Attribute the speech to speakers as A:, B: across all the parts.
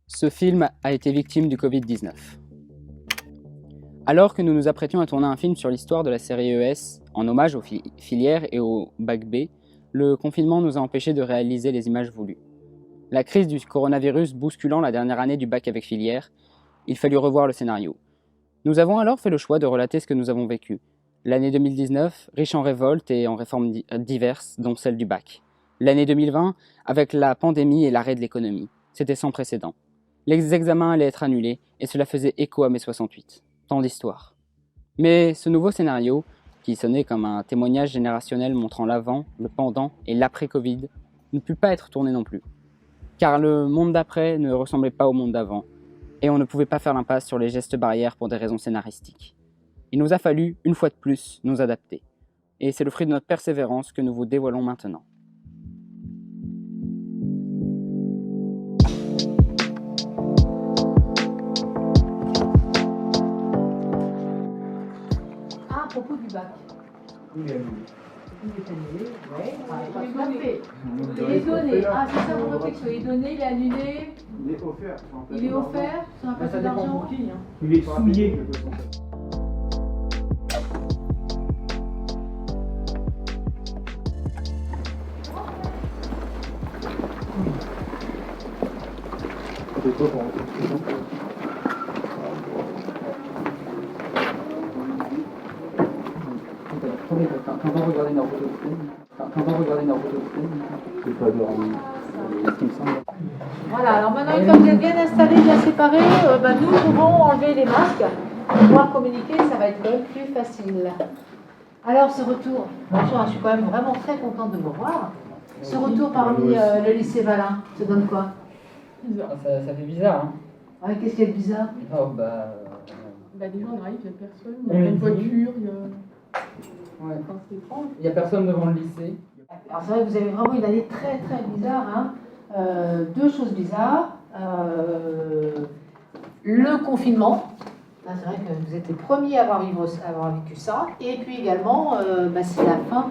A: Ce film a été victime du Covid-19. Alors que nous nous apprêtions à tourner un film sur l'histoire de la série ES, en hommage aux filières et au bac B, le confinement nous a empêchés de réaliser les images voulues. La crise du coronavirus bousculant la dernière année du bac avec filière, il fallut revoir le scénario. Nous avons alors fait le choix de relater ce que nous avons vécu. L'année 2019, riche en révoltes et en réformes diverses, dont celle du bac. L'année 2020, avec la pandémie et l'arrêt de l'économie. C'était sans précédent. Les examens allaient être annulés et cela faisait écho à mai 68. Tant d'histoires. Mais ce nouveau scénario, qui sonnait comme un témoignage générationnel montrant l'avant, le pendant et l'après-Covid, ne put pas être tourné non plus. Car le monde d'après ne ressemblait pas au monde d'avant, et on ne pouvait pas faire l'impasse sur les gestes barrières pour des raisons scénaristiques. Il nous a fallu, une fois de plus, nous adapter. Et c'est le fruit de notre persévérance que nous vous dévoilons maintenant.
B: À propos du bac.
C: Il est annulé.
B: Il est annulé, oui. Pas tout à fait. Il est donné. Ah, c'est ça mon réflexion. Il est donné, il est annulé.
C: Il est offert.
B: Il est offert. Ça n'a pas fait d'argent.
C: Il est souillé. C'est quoi pour
A: Quand on regarde
C: c'est pas dormi.
B: Voilà, alors maintenant, une fois que vous êtes bien installés, bien séparés, nous pouvons enlever les masques. Pour pouvoir communiquer, ça va être quand même plus facile. Alors, ce retour, bonjour, je suis quand même vraiment très contente de vous revoir. Ce retour parmi le lycée Valin, ça donne quoi?
A: Ça fait bizarre, hein.
B: Ah, qu'est-ce qu'il y a de bizarre?
A: Oh,
D: Les gens arrivent, il n'y a personne, il y a plein de voitures, il y a...
A: Ouais.
D: Enfin, c'est étrange.
A: Il n'y a personne devant le lycée.
B: Alors c'est vrai que vous avez vraiment une année très très bizarre. Hein. Deux choses bizarres. Le confinement. Là, c'est vrai que vous êtes les premiers à avoir vécu ça. Et puis également, c'est la fin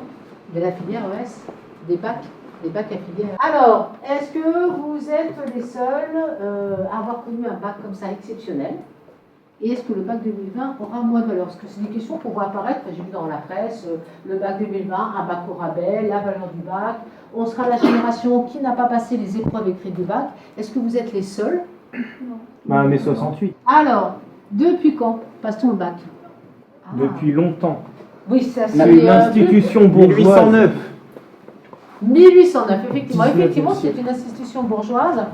B: de la filière ES, des bacs à filière. Alors, est-ce que vous êtes les seuls à avoir connu un bac comme ça exceptionnel? Et est-ce que le bac 2020 aura moins de valeur? Parce que c'est des questions qu'on voit apparaître, j'ai vu dans la presse, le bac 2020, un bac au rabais, la valeur du bac. On sera la génération qui n'a pas passé les épreuves écrites du bac. Est-ce que vous êtes les seuls?
C: Bah, mai 68.
B: Alors, depuis quand passe-t-on le bac?
C: Depuis longtemps.
B: Oui, ça c'est...
C: C'est une institution bourgeoise. 1809.
B: 1809, effectivement, c'est une institution bourgeoise.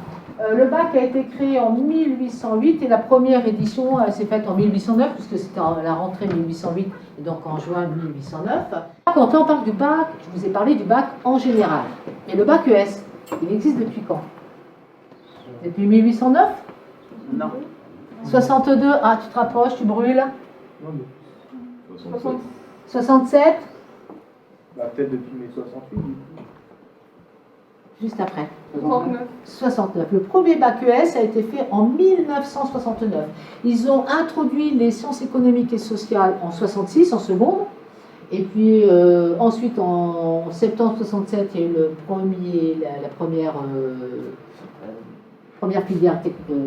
B: Le bac a été créé en 1808 et la première édition s'est faite en 1809, puisque c'était la rentrée 1808 et donc en juin 1809. Quand on parle du bac, je vous ai parlé du bac en général. Mais le bac ES, il existe depuis quand? Depuis 1809?
A: Non.
B: 62, ah tu te rapproches, tu brûles.
C: Non, mais
B: 67?
C: bah, peut-être depuis mai 68.
B: Juste après.
D: 69.
B: 69. Le premier bac ES a été fait en 1969. Ils ont introduit les sciences économiques et sociales en 66, en seconde. Et puis ensuite, en septembre 67, il y a eu la première filière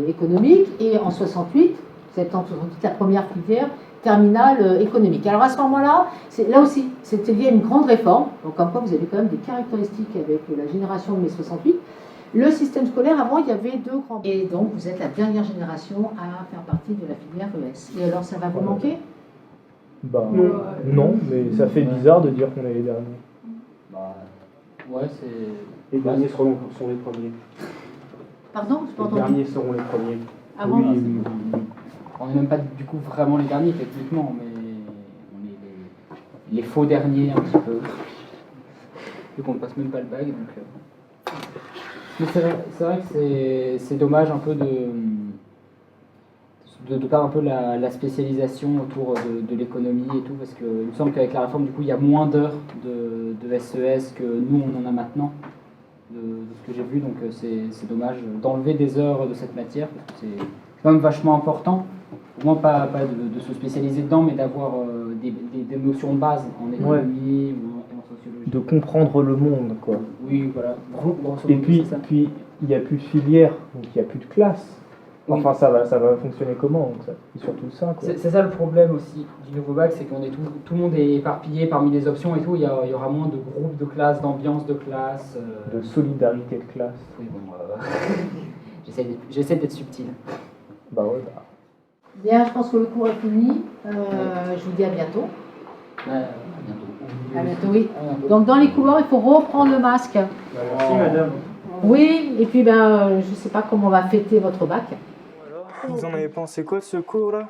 B: économique. Et en 68, septembre 68, la première filière terminale économique. Alors à ce moment-là, là aussi, c'était lié à une grande réforme. Donc comme quoi, vous avez quand même des caractéristiques avec la génération de mai 68. Le système scolaire, avant, il y avait deux grands... Et donc, vous êtes la dernière génération à faire partie de la filière ES. Et alors, ça va vous manquer?
C: Bah, non, mais ça fait bizarre de dire qu'on est les derniers.
A: Ouais, c'est...
C: Les derniers sont les premiers.
B: Pardon? Je peux
C: Les
B: entendre.
C: derniers seront les premiers.
B: Ah bon?
C: Oui.
A: On n'est même pas du coup vraiment les derniers techniquement, mais on est les faux derniers un petit peu. Vu qu'on ne passe même pas le bac, donc... Mais c'est vrai que c'est dommage un peu de faire un peu la spécialisation autour de l'économie et tout, parce qu'il me semble qu'avec la réforme, du coup, il y a moins d'heures de SES que nous, on en a maintenant, de ce que j'ai vu, donc c'est dommage d'enlever des heures de cette matière, parce que c'est quand même vachement important. Au moins, pas de se spécialiser dedans, mais d'avoir des notions de base en économie ou en sociologie.
C: De comprendre le monde, quoi.
A: Oui, voilà.
C: Et puis, il n'y a plus de filière, donc il n'y a plus de classe. Enfin, ça va fonctionner comment? Donc, c'est surtout ça, quoi.
A: C'est ça le problème aussi du nouveau bac, c'est qu'on est tout le monde est éparpillé parmi les options et tout. Il y aura moins de groupes de classe, d'ambiance de classe.
C: De solidarité de classe.
A: Oui, bon, j'essaie d'être subtil.
C: Bah ouais, bah.
B: Bien, je pense que le cours est fini. Je vous dis à bientôt.
A: À bientôt.
B: À bientôt, oui. Donc dans les couloirs, il faut reprendre le masque.
C: Merci, madame.
B: Oui, et puis je ne sais pas comment on va fêter votre bac.
E: Vous en avez pensé quoi de ce cours-là?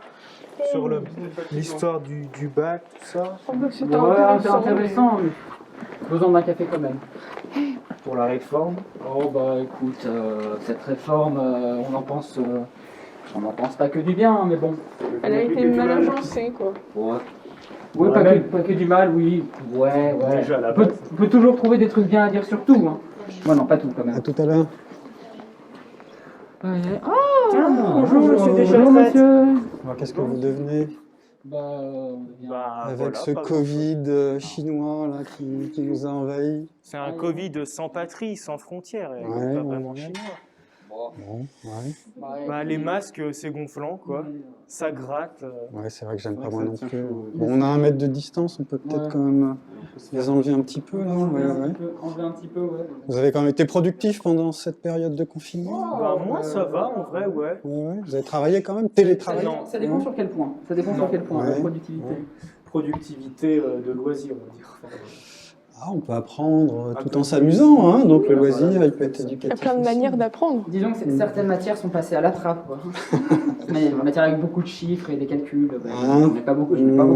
E: Sur l'histoire du bac, tout ça?
D: C'était
A: C'est intéressant, mais besoin d'un café quand même.
E: Pour la réforme?
A: Oh bah écoute, cette réforme, on n'en pense pas que du bien, mais bon.
D: Elle a été mal agencée, quoi.
A: Ouais. Oui, pas que du mal, oui. Ouais.
C: Déjà, la
A: On peut toujours trouver des trucs bien à dire sur tout. Hein. Moi, non, pas tout quand même.
F: À tout à l'heure.
E: Bonjour, monsieur Deschâtelet.
A: Bonjour, monsieur.
F: Alors, qu'est-ce que vous devenez
A: On devient...
F: avec
E: voilà,
F: ce
E: pas
F: Covid chinois là, qui nous a envahis?
E: C'est un Covid sans patrie, sans frontières, il n'est
F: Ouais,
E: pas vraiment
F: ouais.
E: chinois.
F: Bon, ouais.
E: Bah, les masques, c'est gonflant, quoi. Ça gratte.
F: Ouais, c'est vrai que j'aime
A: C'est
F: pas
A: vrai
F: moi
A: que ça
F: non
A: tient
F: plus.
A: chaud.
F: Bon, on a 1 mètre de distance, on peut peut-être
A: Ouais.
F: quand même les enlever un petit peu là. Ouais.
A: Enlever un petit peu, ouais.
F: Vous avez quand même été productif pendant cette période de confinement?
E: Bah, moi, ça va, en vrai, ouais.
F: Ouais. Vous avez travaillé quand même? Télétravail?
E: Non.
A: Ça dépend sur quel point. Ça dépend sur quel point,
F: Ouais.
A: la productivité.
F: Ouais.
E: Productivité de loisirs, on va dire.
F: Ah, on peut apprendre tout en s'amusant, hein, donc le loisir, il peut être
D: Il y a
F: éducatif.
D: plein de
F: aussi.
D: manières d'apprendre.
A: Disons que certaines matières sont passées à la trappe, quoi. Mais une matière avec beaucoup de chiffres et des calculs, je n'ai pas beaucoup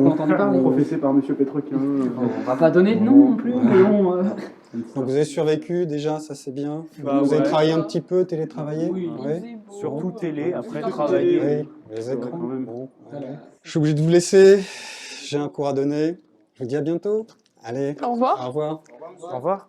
A: entendu parler.
G: Professé par Monsieur Pétroquin.
A: On va pas donner de nom non plus, mais bon...
F: Donc vous avez survécu déjà, ça c'est bien.
E: Bah,
F: vous avez
E: ouais.
F: travaillé un petit peu, télétravaillé?
A: Oui.
F: Ouais.
E: Surtout télé, après
A: Surtout
E: travailler.
F: Oui, les écrans.
G: quand même.
F: Bon, ouais.
A: Voilà.
F: Je suis obligé de vous laisser. J'ai un cours à donner. Je vous dis à bientôt. Allez,
D: Au revoir.
F: au revoir.
E: Au revoir.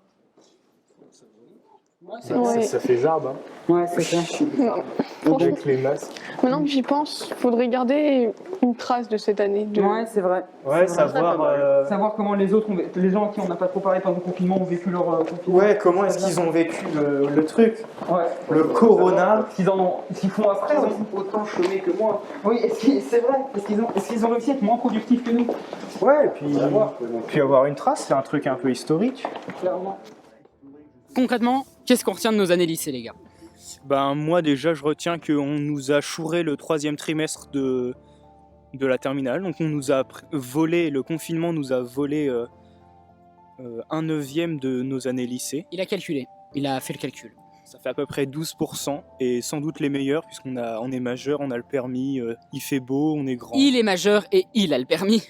D: Ouais.
E: Ça fait zarbe, hein,
A: Ouais, c'est ça.
D: Franchement,
E: avec les masques.
D: maintenant que j'y pense, il faudrait garder une trace de cette année.
A: Ouais, c'est vrai.
E: Ouais,
A: C'est vrai,
E: savoir...
A: Savoir comment les gens à qui on n'a pas trop parlé pendant le confinement ont vécu leur confinement.
E: Ouais, comment est-ce qu'ils ont vécu le truc?
A: Ouais.
E: Le corona.
A: Ce qu'ils font après,
E: Ils
A: aussi.
E: ont autant chômé que moi.
A: Oui, c'est vrai. Est-ce qu'ils ont réussi à être moins productifs que nous?
E: Ouais, et puis avoir une trace, c'est un truc un peu historique.
A: Clairement. Concrètement, qu'est-ce qu'on retient de nos années lycée, les gars?
E: Ben moi déjà, je retiens qu'on nous a chouré le 3e trimestre de la terminale. Donc on nous a volé, le confinement nous a volé 1/9 de nos années lycée.
A: Il a calculé. Il a fait le calcul.
E: Ça fait à peu près 12% et sans doute les meilleurs on est majeur, on a le permis, il fait beau, on est grand.
A: Il est majeur et il a le permis.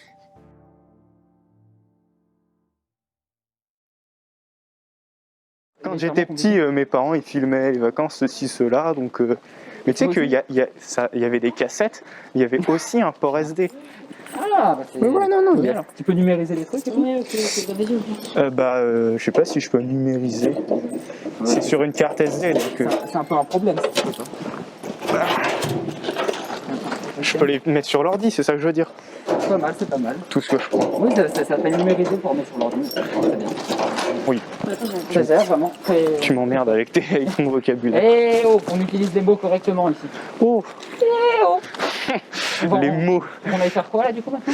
E: Quand j'étais petit, mes parents ils filmaient les vacances, ceci, cela, donc... Mais tu sais qu'il y avait des cassettes, il y avait aussi un port SD.
A: Ah, bah c'est...
E: Mais ouais, non,
A: Oui, alors, tu peux numériser les trucs et tout?
E: Je sais pas si je peux numériser. C'est sur une carte SD, donc
A: C'est un peu un problème, ça.
E: je peux les mettre sur l'ordi, c'est ça que je veux dire.
A: C'est pas mal.
E: Tout ce que je prends.
A: Oui, ça s'appelle numériser pour mettre sur l'ordinateur. Très bien.
E: Oui.
A: Ça sert vraiment.
E: Tu m'emmerdes avec ton vocabulaire.
A: Eh oh, on utilise les mots correctement ici.
E: Oh,
A: On va-
E: les mots.
A: On va y faire quoi là du coup maintenant?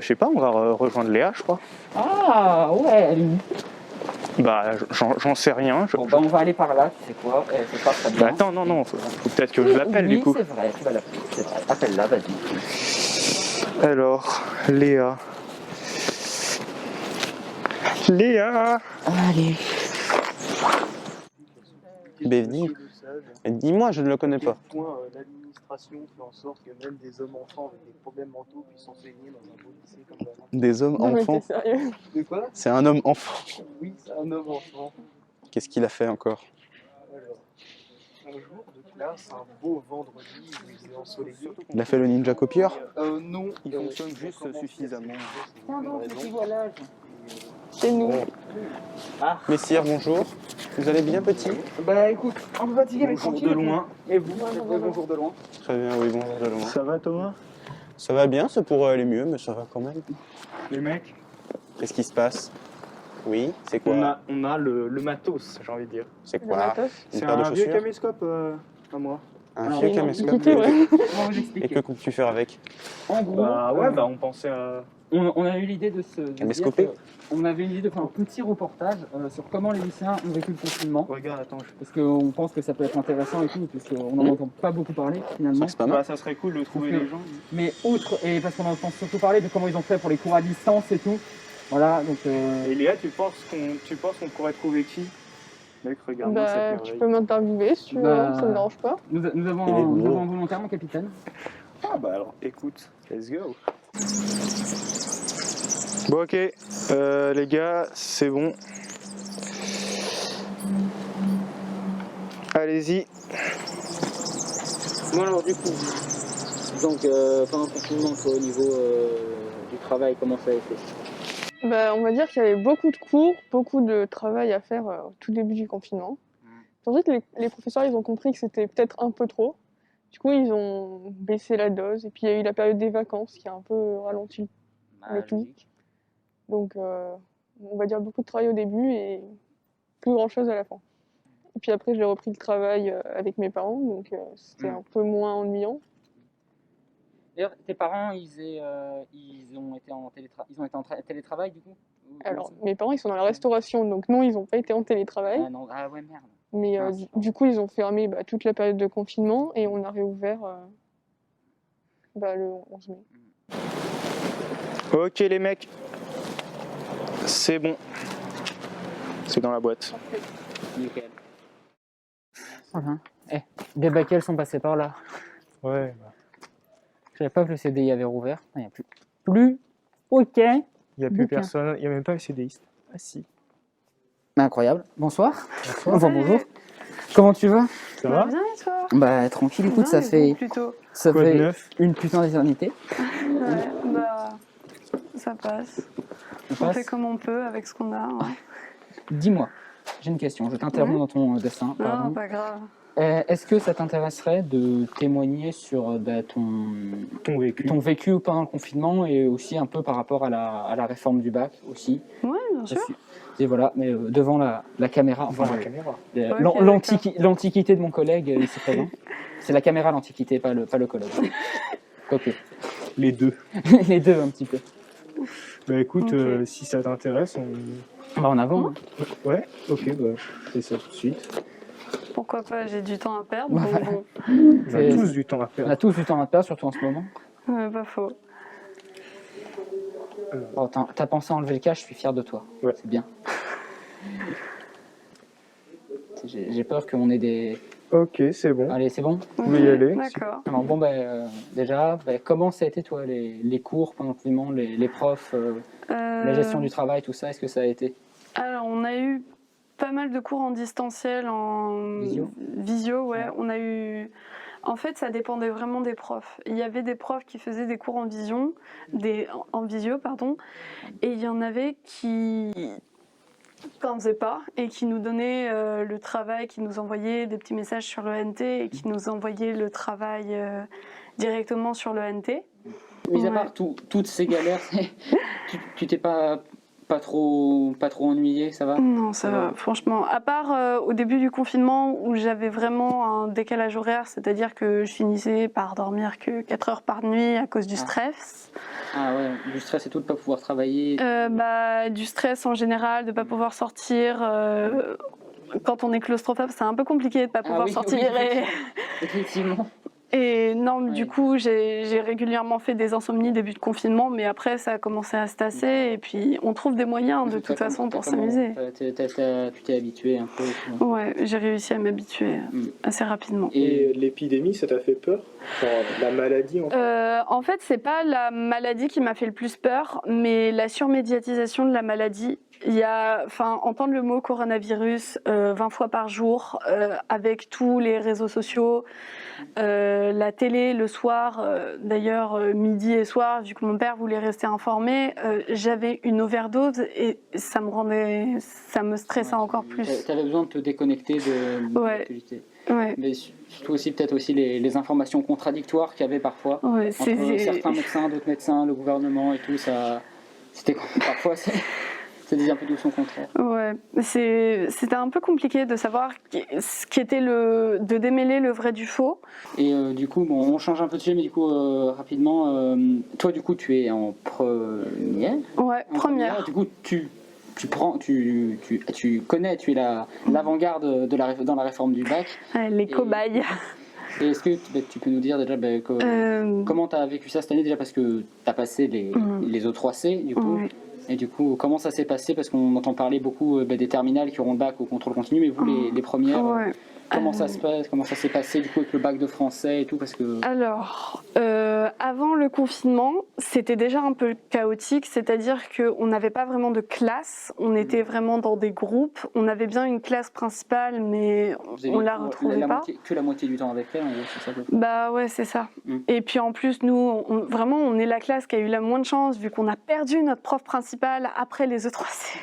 E: Je sais pas, on va rejoindre Léa, je crois.
A: Ah ouais, elle est où?
E: J'en sais rien.
A: Bon bah on va aller par là, tu sais quoi, c'est pas très bien.
E: Attends, non, faut peut-être que je l'appelle
A: Oui,
E: du coup.
A: c'est vrai, tu vas l'appeler. C'est vrai, appelle-la, vas-y.
E: Alors, Léa. Léa.
A: Allez.
F: Bévni. Dis-moi, je ne le connais pas.
C: L'administration fait en sorte que même des hommes enfants avec des problèmes mentaux puissent enseigner dans un beau lycée comme ça.
F: Des hommes
D: Non, mais
F: enfants.
D: t'es sérieux?
C: De quoi?
F: C'est un homme enfant.
C: Oui, c'est un homme enfant.
F: Qu'est-ce qu'il a fait encore?
C: Alors, un jour de classe, un beau vendredi, il est ensoleillé.
F: Il a fait le ninja copieur?
C: Non,
E: Il fonctionne juste suffisamment.
A: Tiens donc, petit voilage.
D: C'est nous.
F: Messire, bonjour. Vous allez bien, petit?
A: Bah écoute, un peu fatigué mais
E: Bonjour
A: tranquille.
E: de loin.
A: Et vous? Bonjour de loin.
F: Très bien, oui, bonjour de loin.
E: Ça va Thomas?
F: Ça va bien, ça pourrait aller mieux, mais ça va quand même.
E: Les mecs,
F: Qu'est-ce qui se passe? Oui, c'est quoi?
E: on a le matos, j'ai envie de dire.
F: C'est
D: Le
F: quoi?
D: matos.
F: Une
E: C'est
F: paire de
E: un vieux
F: chaussures?
E: caméscope à moi. Un
A: Alors,
E: fil
A: oui,
E: caméscope.
D: compliqué, ouais.
A: On va vous
E: Et
A: expliquer.
E: que comptes-tu faire avec?
A: En gros,
E: on pensait à...
A: on a eu l'idée de se dire
E: Caméscoper.
A: on avait l'idée de faire un petit reportage sur comment les lycéens ont vécu le confinement.
C: Regarde, attends,
A: Parce qu'on pense que ça peut être intéressant et tout, puisqu'on n'en entend pas beaucoup parler finalement.
E: C'est pas mal.
C: ça serait cool de trouver
A: Donc,
C: les gens.
A: Mais outre, et parce qu'on entend surtout parler de comment ils ont fait pour les cours à distance et tout. Voilà, donc
C: Et Léa, tu penses qu'on pourrait trouver qui? Mec, regarde-moi cette
D: Bah,
C: merveille.
D: tu peux m'interviewer si tu veux,
A: Bah,
D: ça me dérange pas.
A: nous avons
E: Il est gros.
A: un volontaire, mon capitaine.
C: Ah bah alors, écoute, let's go.
E: Bon, ok. Les gars, c'est bon. Allez-y.
A: Bon alors du coup, donc pendant le confinement, toi au niveau du travail, comment ça a été?
D: Bah, on va dire qu'il y avait beaucoup de cours, beaucoup de travail à faire au tout début du confinement. Ensuite, les professeurs, ils ont compris que c'était peut-être un peu trop. Du coup, ils ont baissé la dose. Et puis, il y a eu la période des vacances qui a un peu ralenti le tout.
A: Logique.
D: Donc, on va dire beaucoup de travail au début et plus grand-chose à la fin. Et puis après, j'ai repris le travail avec mes parents, donc c'était un peu moins ennuyant.
A: D'ailleurs, tes parents, ils ont été en télétravail du coup?
D: Alors, mes parents, ils sont dans la restauration, donc non, ils n'ont pas été en télétravail.
A: Ah non, ah ouais, merde.
D: Mais du coup, ils ont fermé toute la période de confinement et on a réouvert le 11 mai.
E: Ok, les mecs. C'est bon. C'est dans la boîte.
A: Nickel. Voilà. Des baquets sont passés par là.
E: Ouais.
A: Je savais pas que le CDI avait rouvert. Il n'y a plus. Ok.
E: Il n'y a plus
A: Bouquin.
E: personne. Il n'y a même pas les CDistes. Ah si.
A: Incroyable. Bonsoir. Enfin, bonjour. Comment tu vas?
E: Ça va?
G: Bien et toi?
A: Bah tranquille, écoute, ça
G: Bien, et
A: fait,
G: vous, plutôt.
A: ça
E: Quoi de
A: fait
E: neuf?
A: une putain d'éternité.
G: Ouais, bah ça passe.
A: On
G: On
A: passe.
G: fait comme on peut avec ce qu'on a. Hein.
A: Dis-moi, j'ai une question, je t'interromps dans ton dessin,
G: Non,
A: pardon.
G: pas grave.
A: Est-ce que ça t'intéresserait de témoigner sur ton vécu pendant le confinement et aussi un peu par rapport à la réforme du bac aussi?
G: Ouais, bien sûr.
A: Et voilà, mais devant la caméra, enfin
E: caméra.
A: l'antiquité de mon collègue ici présent. C'est la caméra l'antiquité, pas le collègue. Ok.
E: Les deux.
A: Les deux un petit peu.
E: Bah écoute,
G: Ok.
E: si ça t'intéresse,
A: Bah en avant. Hein.
E: Ouais, ok, bah je fais ça tout de suite.
G: Pourquoi pas, j'ai du temps à perdre.
A: Ouais.
G: Donc bon,
E: On a
A: C'est-
E: tous du temps à
A: On
E: perdre.
A: a tous du temps à perdre, surtout en ce moment.
G: pas faux.
A: Oh, t'as pensé à enlever le cache, je suis fier de toi.
E: Ouais.
A: C'est bien. J'ai peur qu'on ait des...
E: Ok, c'est bon.
A: Allez, c'est bon?
E: Vous pouvez y aller.
G: D'accord.
A: Alors bon, déjà, comment ça a été toi, les cours pendant le confinement, les profs, la gestion du travail, tout ça, est-ce que ça a été?
G: Alors, on a eu pas mal de cours en distanciel, en
A: Visio,
G: ouais.
A: Ouais.
G: On a eu... En fait, ça dépendait vraiment des profs. Il y avait des profs qui faisaient des cours en visio, et il y en avait qui n'en faisaient pas et qui nous donnaient le travail, qui nous envoyaient des petits messages sur l'ENT et qui nous envoyaient le travail directement sur l'ENT.
A: Mis à
G: Ouais.
A: part toutes ces galères, tu t'es pas trop ennuyé, ça va?
G: Non, ça va, franchement. À part au début du confinement où j'avais vraiment un décalage horaire, c'est-à-dire que je finissais par dormir que 4 heures par nuit à cause du stress.
A: Ah ouais, du stress et tout, de pas pouvoir travailler.
G: Du stress en général, de ne pas pouvoir sortir. Quand on est claustrophobe, c'est un peu compliqué de ne pas pouvoir
A: oui,
G: sortir.
A: oui, effectivement.
G: Et non, du
A: Ouais.
G: coup, j'ai régulièrement fait des insomnies début de confinement, mais après, ça a commencé à se tasser. Et puis, on trouve des moyens de toute façon pour s'amuser.
A: Tu t'es habitué un peu. et tout.
G: Ouais, j'ai réussi à m'habituer assez rapidement.
E: Et l'épidémie, ça t'a fait peur? La maladie en fait?
G: En fait, c'est pas la maladie qui m'a fait le plus peur, mais la surmédiatisation de la maladie. Entendre le mot coronavirus 20 fois par jour, avec tous les réseaux sociaux, la télé le soir, d'ailleurs midi et soir, vu que mon père voulait rester informé, j'avais une overdose et ça me stressait encore plus.
A: T'avais besoin de te déconnecter de
G: Ouais.
A: l'actualité.
G: Ouais.
A: Mais surtout aussi, peut-être aussi les informations contradictoires qu'il y avait parfois.
G: Ouais,
A: Entre certains médecins, d'autres médecins, le gouvernement et tout, ça... C'était parfois... Ça disait un peu tout son contraire.
G: Ouais, c'était un peu compliqué de savoir ce qui était de démêler le vrai du faux.
A: Et du coup, bon, on change un peu de sujet, mais du coup, rapidement, toi, du coup, tu es en première.
G: Ouais,
A: En
G: première.
A: Du coup, tu connais, tu es l'avant-garde dans la réforme du bac.
G: Ouais, les cobayes.
A: Et est-ce que tu peux nous dire déjà comment tu as vécu ça cette année, déjà parce que tu as passé les O3C, du coup.
G: Ouais.
A: Et du coup, comment ça s'est passé? Parce qu'on entend parler beaucoup des terminales qui auront le bac au contrôle continu, mais vous, les premières,
G: Ouais.
A: comment ça se passe? Comment ça s'est passé du coup avec le bac de français et tout? Parce que...
G: Alors, avant le confinement, c'était déjà un peu chaotique, c'est-à-dire qu'on n'avait pas vraiment de classe, on était vraiment dans des groupes, on avait bien une classe principale, mais on la retrouvait pas.
A: Que la moitié du temps avec elle, en gros, c'est ça?
G: Bah ouais, c'est ça. Et puis en plus, nous, vraiment, on est la classe qui a eu la moins de chance, vu qu'on a perdu notre prof principal après les E3C.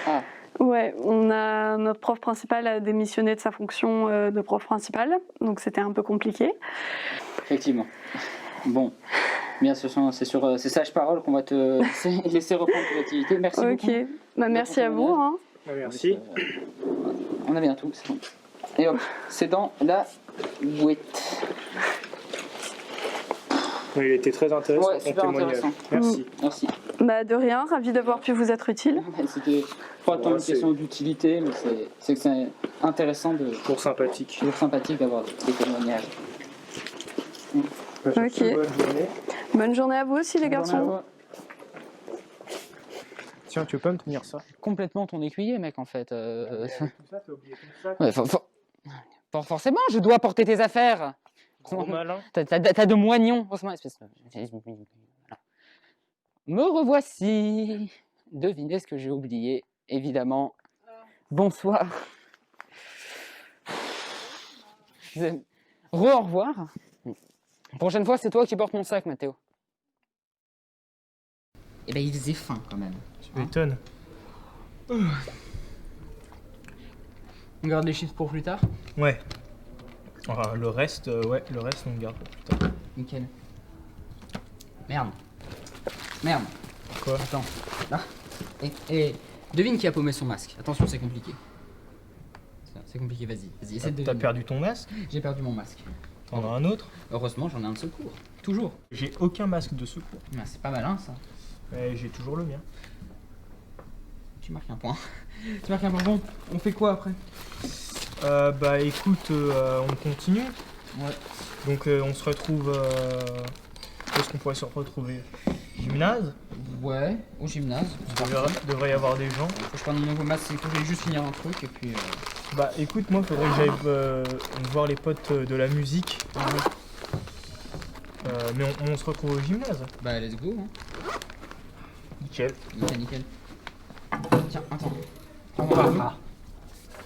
A: Ah.
G: Ouais, notre prof principal a démissionné de sa fonction de prof principal, donc c'était un peu compliqué.
A: Effectivement. Bon, bien, c'est sur ces sages paroles qu'on va te laisser reprendre tes activités. Merci beaucoup.
G: Ok, bah, merci à vous. Hein.
E: Merci.
A: On a bien tout, c'est bon. Et hop, c'est dans la boîte.
E: Il était très intéressant,
A: Ouais, super intéressant.
E: Merci.
A: Merci.
G: Bah, de rien, ravi d'avoir pu vous être utile.
A: C'était pas tant une question d'utilité, mais c'est que c'est intéressant
E: Pour sympathique.
A: toujours sympathique d'avoir des témoignages.
G: Ok.
E: Bonne journée.
G: Bonne journée à vous aussi, les
A: Bonne journée à
G: garçons.
A: toi.
E: Tiens, tu peux pas me tenir ça?
A: Complètement ton écuyer, mec, en fait.
E: Tout ça, t'as oublié tout ça.
A: Ouais, forcément, je dois porter tes affaires.
E: Gros malin.
A: T'as de moignons. Forcément, espèce de... Voilà. Me revoici. Devinez ce que j'ai oublié, évidemment. Bonsoir. Au revoir. Prochaine fois, c'est toi qui portes mon sac, Mathéo. Eh ben, il faisait faim quand même.
E: Tu m'étonnes.
A: On garde les chiffres pour plus tard.
E: Ouais. Enfin, le reste, on le garde pour plus tard.
A: Nickel. Merde. Merde.
E: Quoi?
A: Attends. Là. Et devine qui a paumé son masque. Attention, c'est compliqué. C'est compliqué, vas-y. Essaie de
E: T'as
A: deviner.
E: perdu ton masque?
A: J'ai perdu mon masque.
E: T'en as un autre?
A: Heureusement, j'en ai un de secours. Toujours.
E: J'ai aucun masque de secours.
A: Ah, c'est pas malin, ça.
E: Mais j'ai toujours le mien.
A: Tu marques un point. Tu marques un point. Bon, on fait quoi après?
E: Bah écoute, on continue.
A: Ouais.
E: Donc on se retrouve... Où est-ce qu'on pourrait se retrouver? Gymnase?
A: Ouais, au gymnase.
E: Devrait y avoir des gens.
A: Faut que je prenne mon nouveau masque, c'est tout. Je vais juste finir un truc et puis...
E: Bah écoute, moi faudrait que j'aille voir les potes de la musique.
A: Ah ouais.
E: Mais on se retrouve au gymnase.
A: Bah, let's go. Hein.
E: Nickel.
A: Nickel. Tiens, attends. On va voir.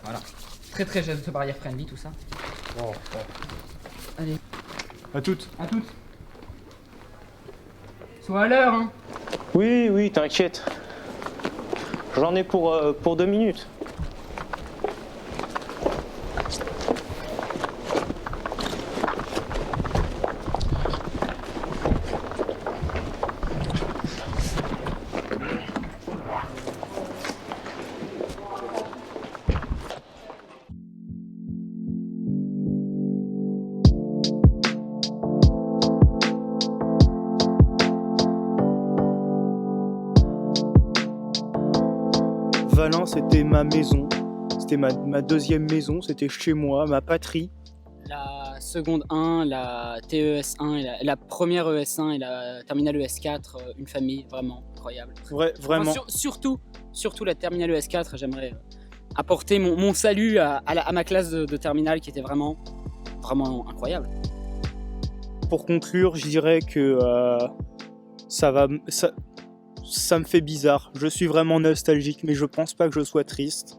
A: Voilà. Très geste barrière friendly, tout ça. Allez.
E: À toutes.
A: À toutes. Sois à l'heure, hein.
E: Oui, t'inquiète. J'en ai pour 2 minutes. Valence, c'était ma maison. C'était ma deuxième maison, c'était chez moi, ma patrie.
A: La seconde 1, la TES1, et la première ES1 et la terminale ES4, une famille vraiment incroyable.
E: Vraiment.
A: Enfin, surtout la terminale ES4, j'aimerais apporter mon salut à ma classe de terminale qui était vraiment incroyable.
E: Pour conclure, je dirais que ça me fait bizarre. Je suis vraiment nostalgique, mais je pense pas que je sois triste.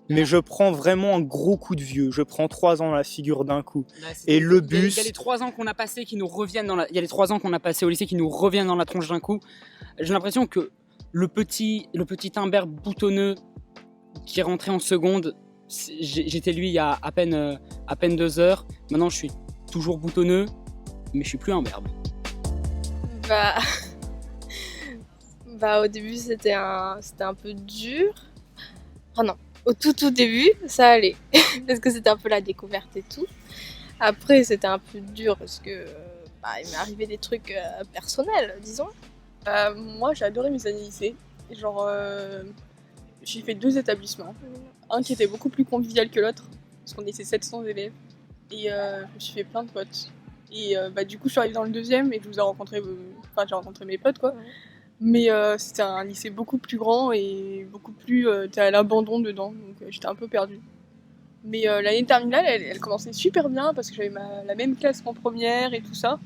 E: Mais je prends vraiment un gros coup de vieux. Je prends 3 ans dans la figure d'un coup.
A: Là,
E: Et le bus...
A: Il y a les 3 ans qu'on a passé qui nous reviennent il y a les 3 ans qu'on a passé au lycée qui nous reviennent dans la tronche d'un coup. J'ai l'impression que le petit Humbert boutonneux qui est rentré en seconde, j'étais lui il y a à peine 2 heures. Maintenant, je suis toujours boutonneux, mais je suis plus Humbert.
H: Au début, c'était un peu dur. Ah non, au tout début, ça allait. Parce que c'était un peu la découverte et tout. Après, c'était un peu dur parce que il m'est arrivé des trucs personnels, disons. Moi, j'ai adoré mes années lycée. Genre, j'ai fait 2 établissements. Un qui était beaucoup plus convivial que l'autre, parce qu'on était 700 élèves. Et je me suis fait plein de potes. Et du coup, je suis arrivée dans le deuxième et je vous ai rencontré, j'ai rencontré mes potes, quoi. Mais c'était un lycée beaucoup plus grand et beaucoup plus... t'es à l'abandon dedans, donc j'étais un peu perdue. Mais l'année terminale, elle commençait super bien parce que j'avais la même classe qu'en première et tout ça.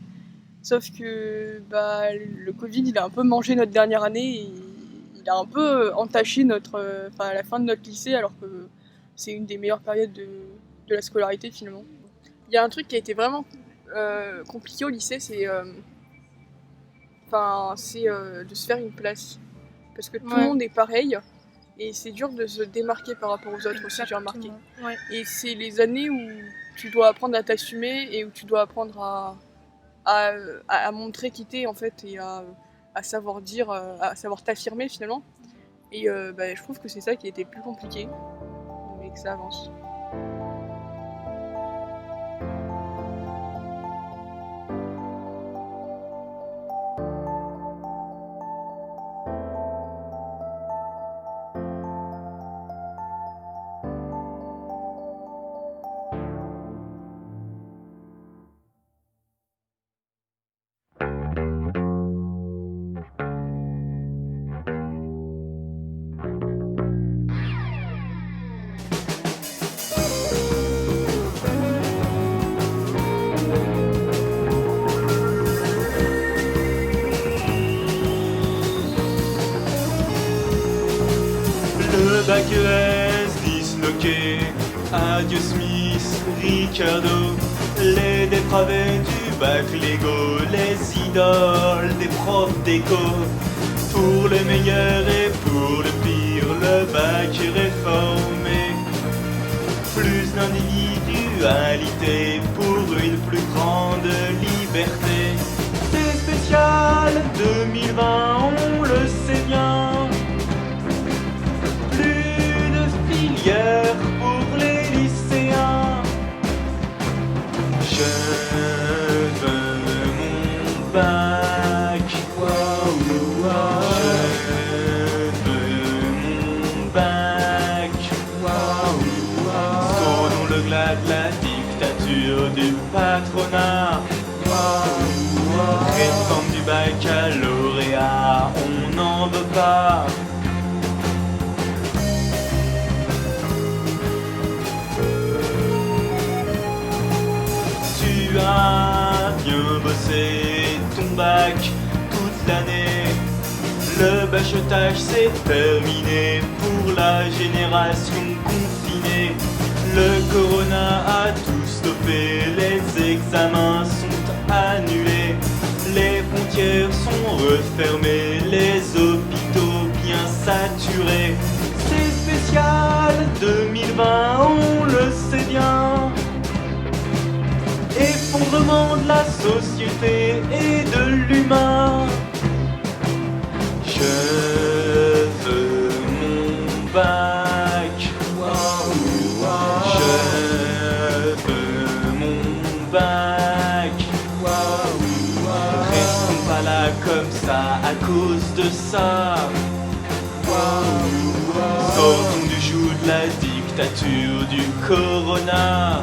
H: Sauf que le Covid, il a un peu mangé notre dernière année et il a un peu entaché la fin de notre lycée alors que c'est une des meilleures périodes de la scolarité finalement. Il y a un truc qui a été vraiment compliqué au lycée, c'est de se faire une place. Parce que tout le monde est pareil et c'est dur de se démarquer par rapport aux autres aussi, j'ai remarqué. Ouais. Et c'est les années où tu dois apprendre à t'assumer et où tu dois apprendre à montrer qui t'es en fait et à savoir dire, à savoir t'affirmer finalement. Et je trouve que c'est ça qui a été plus compliqué, mais que ça avance.
E: Le bac ES disloqué, adieu Smith, Ricardo, les dépravés du bac Lego, les idoles des profs d'éco. Pour le meilleur et pour le pire, le bac est réformé. Plus d'individualité pour une plus grande liberté. C'est spécial 2020, on le sait bien. Hier pour les lycéens, je veux mon bac, je veux mon bac, sonnons le glas de la dictature du patronat, réforme du baccalauréat, on n'en veut pas. Tu as bien bossé ton bac toute l'année. Le bachotage c'est terminé pour la génération confinée. Le corona a tout stoppé, les examens sont annulés. Les frontières sont refermées, les hôpitaux bien saturés. C'est spécial 2020, on le sait bien. Effondrement de la société et de l'humain. Je veux mon bac. Je veux mon bac. Restons pas là comme ça à cause de ça. Sortons du joug de la dictature du corona.